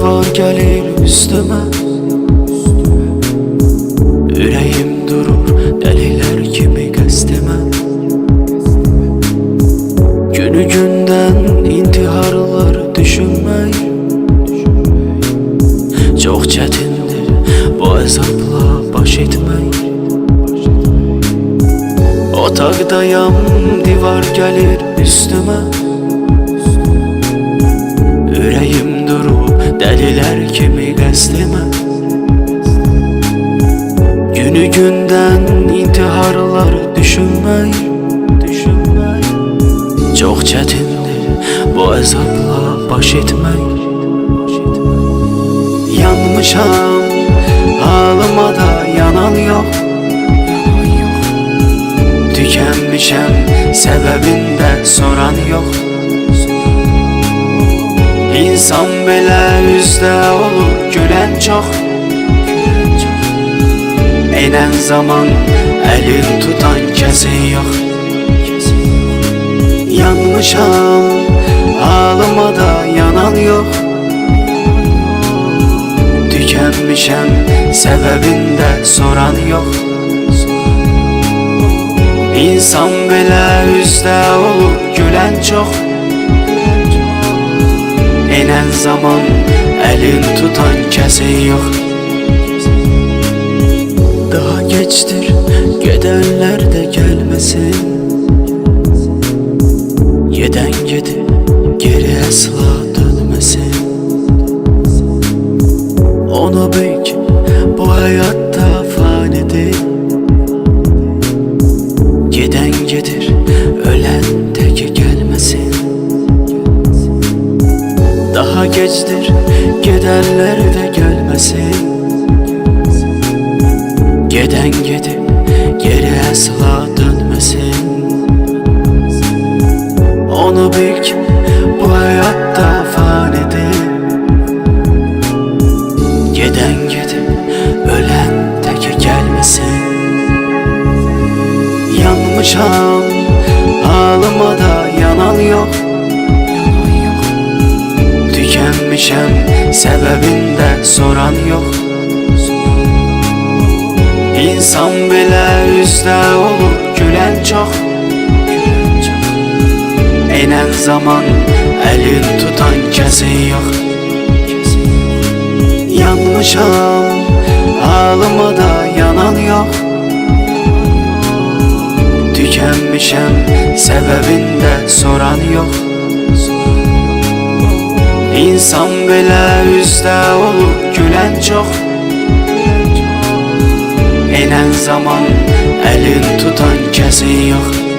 divar gelir üstüme. Ürəyim durur dəlilər kimi qəsdimə. Günü gündən intiharlar düşünmək çox çətindir bu əzabla baş etmək. Otaqdayam, divar gəlir üstümə. Ürəyim durub dəlilər kimi qəsdimə. Günü gündən intiharlar düşünmək çox çətindir bu əzabla baş etmək. Yanmışam, halıma da yanan yox. Tükənmişəm, səbəbində soran yox. İnsan belə üzdə olur gülən çox. Eynən zaman əlin tutan kəsin yox. Yanmışam, halıma da yanan yox. Tükənmişəm, səbəbində soran yox. İnsan belə üzdə olur gülən çox. Eynən zaman əlin tutan kəsin yox. Daha gecdir, gedənlər də gəlməsin. Gedən gedib, geri əsla dönməsin. Onu bil ki, bu həyatda fanidir. Gedən gedir, ölən təki gəlməsin. Daha gecdir, gedənlər də gəlməsin. Gedən gedib, geri əsla dönməsin. Onu bil ki, bu həyatda fanidir. Gedən gedib, ölən təki gəlməsin. Yanmışam, halıma da yanan yox. Tükənmişəm, səbəbində soran yox. İnsan belə üzdə olur gülən çox. Eynən zaman əlin tutan kəsin yox. Yanmışam, halıma da yanan yox. Tükənmişəm, səbəbində soran yox. İnsan belə üzdə olur gülən çox. Eynən zaman əlin tutan kəsin yox.